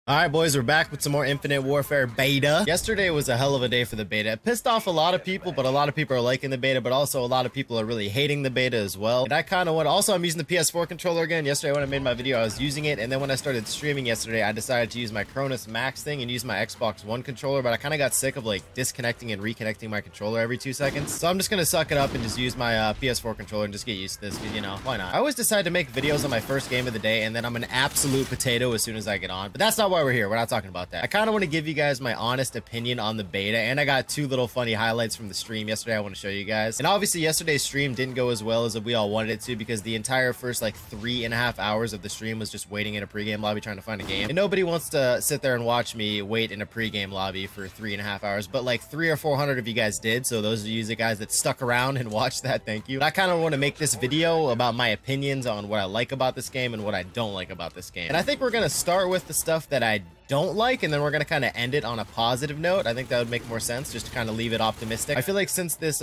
Alright boys, we're back with some more Infinite Warfare beta. Yesterday was a hell of a day for the beta. It pissed off a lot of people, but a lot of people are liking the beta, but also a lot of people are really hating the beta as well. And I kind of want, also I'm using the PS4 controller again. Yesterday when I made my video, I was using it, and then when I started streaming yesterday, I decided to use my Cronus Max thing and use my Xbox One controller, but I kind of got sick of like disconnecting and reconnecting my controller every 2 seconds. So I'm just gonna suck it up and just use my PS4 controller and just get used to this, because you know, why not? I always decide to make videos on my first game of the day, and then I'm an absolute potato as soon as I get on, but that's not why we're here. We're not talking about that. I kind of want to give you guys my honest opinion on the beta, and I got two little funny highlights from the stream yesterday I want to show you guys. And obviously yesterday's stream didn't go as well as we all wanted it to, because the entire first like 3.5 hours of the stream was just waiting in a pregame lobby trying to find a game, and nobody wants to sit there and watch me wait in a pregame lobby for 3.5 hours, but like 300 or 400 of you guys did. So those of you the guys that stuck around and watched that, thank you. But I kind of want to make this video about my opinions on what I like about this game and what I don't like about this game. And I think we're gonna start with the stuff that I don't like, and then we're gonna kind of end it on a positive note. I think that would make more sense, just to kind of leave it optimistic. I feel like since this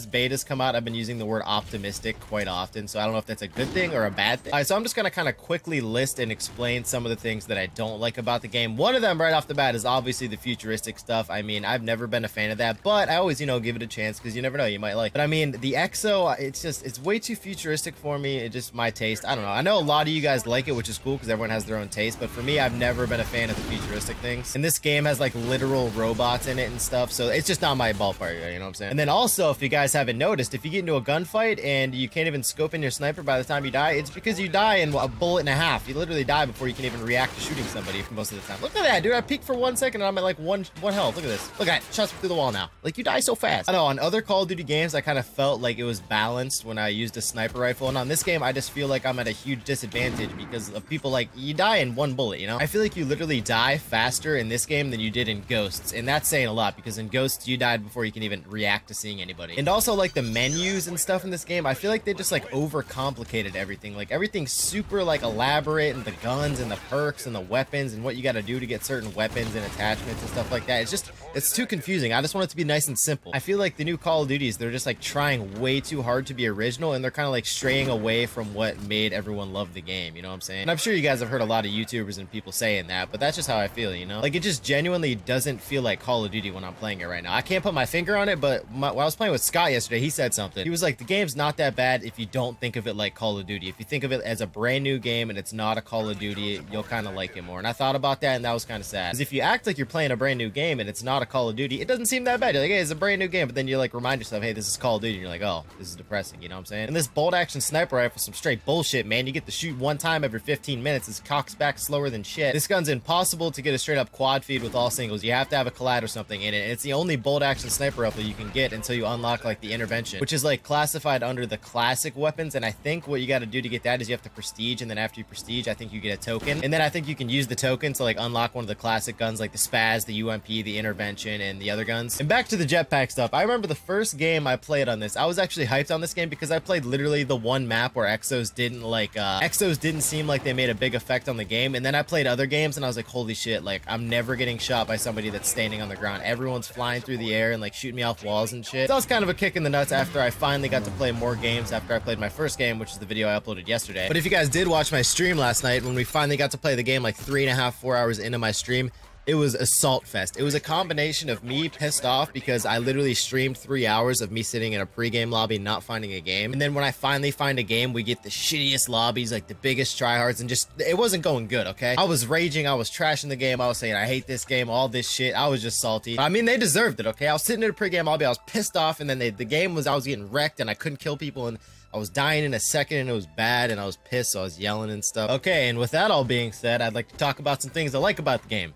beta's come out, I've been using the word optimistic quite often, so I don't know if that's a good thing or a bad thing. So I'm just gonna kind of quickly list and explain some of the things that I don't like about the game. One of them right off the bat is obviously the futuristic stuff. I mean, I've never been a fan of that, but I always, you know, give it a chance, because you never know, you might like it. But I mean, the EXO, it's way too futuristic for me. It's just my taste. I don't know. I know a lot of you guys like it, which is cool, because everyone has their own taste, but for me, I've never been a fan of the futuristic things. And this game has like literal robots in it and stuff, so it's just not my ballpark, you know what I'm saying? And then also, if you guys haven't noticed, if you get into a gunfight and you can't even scope in your sniper by the time you die, it's because you die in a bullet and a half. You literally die before you can even react to shooting somebody most of the time. Look at that, dude. I peeked for 1 second and I'm at like one health. Look at this. Look at it. Shots through the wall now. Like, you die so fast. I know on other Call of Duty games, I kind of felt like it was balanced when I used a sniper rifle, and on this game, I just feel like I'm at a huge disadvantage because of people like, you die in one bullet, you know? I feel like you literally die faster in this game than you did in Ghosts, and that's saying a lot, because in Ghosts, you died before you can even react to seeing anybody. And also, like, the menus and stuff in this game, I feel like they just, like, overcomplicated everything. Like, everything's super, like, elaborate, and the guns and the perks and the weapons and what you gotta do to get certain weapons and attachments and stuff like that. It's too confusing. I just want it to be nice and simple. I feel like the new Call of Duties, they're just, like, trying way too hard to be original, and they're kind of, like, straying away from what made everyone love the game, you know what I'm saying? And I'm sure you guys have heard a lot of YouTubers and people saying that, but that's just how I feel, you know? Like, it just genuinely doesn't feel like Call of Duty when I'm playing it right now. I can't put my finger on it, but when I was playing with Scott yesterday, he said something. He was like, the game's not that bad if you don't think of it like Call of Duty. If you think of it as a brand new game and it's not a Call of Duty, you'll kind of like it more. And I thought about that, and that was kind of sad. Because if you act like you're playing a brand new game and it's not a Call of Duty, it doesn't seem that bad. You're like, hey, it's a brand new game, but then you like remind yourself, hey, this is Call of Duty, and you're like, oh, this is depressing, you know what I'm saying? And this bolt action sniper rifle, some straight bullshit, man. You get to shoot one time every 15 minutes. This cocks back slower than shit. This gun's impossible to get a straight up quad feed with all singles. You have to have a collide or something in it, and it's the only bolt action sniper rifle you can get until you unlock like the intervention, which is like classified under the classic weapons. And I think what you got to do to get that is you have to prestige, and then after you prestige, I think you get a token, and then I think you can use the token to like unlock one of the classic guns, like the spaz, the UMP, the intervention, and the other guns. And back to the jetpack stuff, I remember the first game I played on this, I was actually hyped on this game because I played literally the one map where exos didn't seem like they made a big effect on the game, and then I played other games and I was like, holy shit, like I'm never getting shot by somebody that's standing on the ground. Everyone's flying through the air and like shooting me off walls and shit. So that was kind of a kick in the nuts after I finally got to play more games after I played my first game, which is the video I uploaded yesterday. But if you guys did watch my stream last night, when we finally got to play the game like 3.5, 4 hours into my stream, it was assault fest. It was a combination of me pissed off because I literally streamed 3 hours of me sitting in a pregame lobby not finding a game, and then when I finally find a game, we get the shittiest lobbies, like the biggest tryhards, and just it wasn't going good. Okay, I was raging, I was trashing the game, I was saying I hate this game, all this shit. I was just salty. I mean, they deserved it. Okay, I was sitting in a pregame lobby, I was pissed off, and then the game was, I was getting wrecked and I couldn't kill people, and I was dying in a second, and it was bad, and I was pissed, so I was yelling and stuff. Okay, and with that all being said, I'd like to talk about some things I like about the game.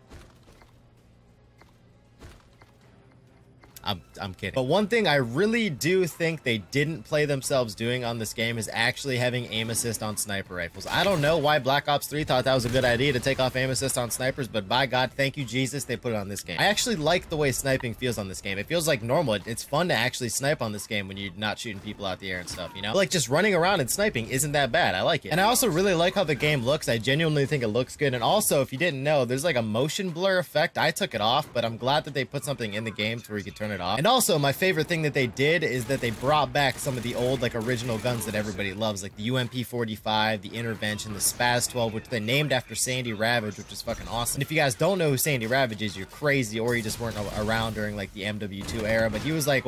I'm kidding. But one thing I really do think they didn't play themselves doing on this game is actually having aim assist on sniper rifles. I don't know why Black Ops 3 thought that was a good idea to take off aim assist on snipers, but by God, thank you Jesus, they put it on this game. I actually like the way sniping feels on this game. It feels like normal. It's fun to actually snipe on this game when you're not shooting people out the air and stuff, you know? Like, just running around and sniping isn't that bad. I like it. And I also really like how the game looks. I genuinely think it looks good. And also, if you didn't know, there's like a motion blur effect. I took it off, but I'm glad that they put something in the game to where you could turn it it off. And also, my favorite thing that they did is that they brought back some of the old, like, original guns that everybody loves, like the UMP-45, the Intervention, the Spaz-12, which they named after Sandy Ravage, which is fucking awesome. And if you guys don't know who Sandy Ravage is, you're crazy, or you just weren't around during, like, the MW2 era, but he was like,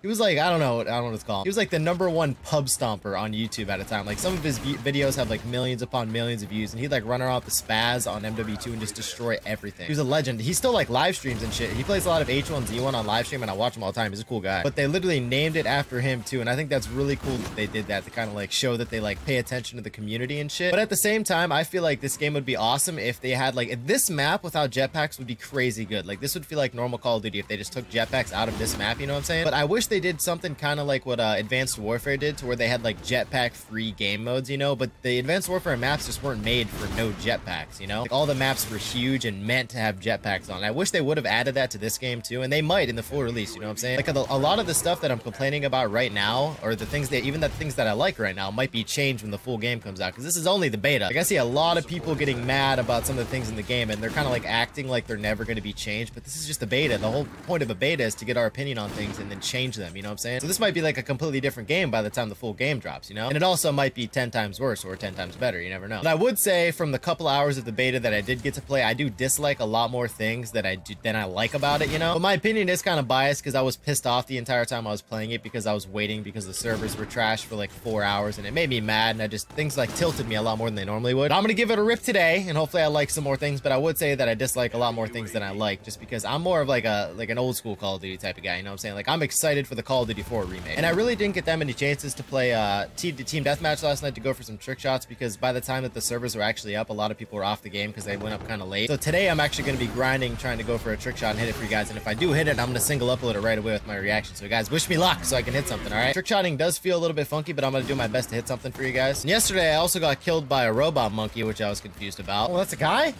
I don't know what it's called. He was like the #1 pub stomper on YouTube at a time. Like, some of his videos have like millions upon millions of views, and he'd like run around with the Spaz on MW2 and just destroy everything. He was a legend. He still like live streams and shit. He plays a lot of H1Z1 on live stream, and I watch him all the time. He's a cool guy. But they literally named it after him too, and I think that's really cool that they did that to kind of like show that they like pay attention to the community and shit. But at the same time, I feel like this game would be awesome if they had like this map without jetpacks would be crazy good. Like, this would feel like normal Call of Duty if they just took jetpacks out of this map, you know what I'm saying? But I wish they did something kind of like what Advanced Warfare did, to where they had like jetpack free game modes, you know. But the Advanced Warfare maps just weren't made for no jetpacks, you know. Like, all the maps were huge and meant to have jetpacks on. I wish they would have added that to this game too, and they might in the full release, you know what I'm saying? Like, a lot of the stuff that I'm complaining about right now, or the things that, even the things that I like right now, might be changed when the full game comes out, because this is only the beta. Like, I see a lot of people getting mad about some of the things in the game, and they're kind of like acting like they're never going to be changed, but this is just a beta. The whole point of a beta is to get our opinion on things and then change them, you know what I'm saying? So this might be like a completely different game by the time the full game drops, you know? And it also might be 10 times worse or 10 times better, you never know. But I would say, from the couple hours of the beta that I did get to play, I do dislike a lot more things that than I like about it, you know? But my opinion is kind of biased, because I was pissed off the entire time I was playing it, because I was waiting because the servers were trashed for like 4 hours, and it made me mad, and things like tilted me a lot more than they normally would. But I'm gonna give it a rip today, and hopefully I like some more things, but I would say that I dislike a lot more things than I like, just because I'm more of like an old school Call of Duty type of guy, you know what I'm saying? Like, I'm excited for the Call of Duty 4 remake. And I really didn't get that many chances to play team deathmatch last night to go for some trick shots, because by the time that the servers were actually up, a lot of people were off the game because they went up kind of late. So today I'm actually going to be grinding, trying to go for a trick shot and hit it for you guys, and if I do hit it, I'm going to single upload it right away with my reaction. So guys, wish me luck so I can hit something, alright? Trick shotting does feel a little bit funky, but I'm going to do my best to hit something for you guys. And yesterday I also got killed by a robot monkey, which I was confused about. Oh, that's a guy?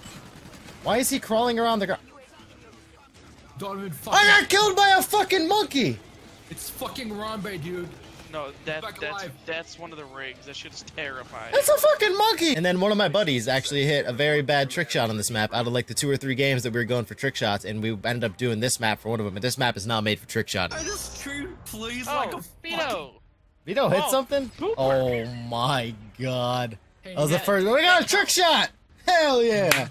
Why is he crawling around the ground? I got killed by a fucking monkey! It's fucking Rambe, dude. No, that's one of the rigs. That shit's terrifying. That's a fucking monkey! And then one of my buddies actually hit a very bad trick shot on this map out of like the 2 or 3 games that we were going for trick shots, and we ended up doing this map for one of them, but this map is not made for trick shot. I just treated please Oh, like a Vito! Vito hit something? Pooper. Oh my god. Hey, That was the Matt. first. We got a trick shot! Hell yeah!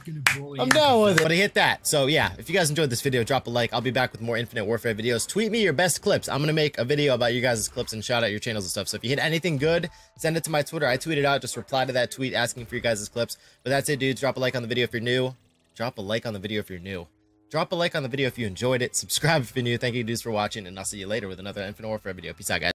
I'm down with it. But he hit that. So yeah, if you guys enjoyed this video, drop a like. I'll be back with more Infinite Warfare videos. Tweet me your best clips. I'm gonna make a video about you guys' clips and shout out your channels and stuff. So if you hit anything good, send it to my Twitter. I tweet it out. Just reply to that tweet asking for you guys' clips. But that's it, dudes. Drop a like on the video if you're new. Drop a like on the video if you're new. Drop a like on the video if you enjoyed it. Subscribe if you're new. Thank you, dudes, for watching, and I'll see you later with another Infinite Warfare video. Peace out, guys.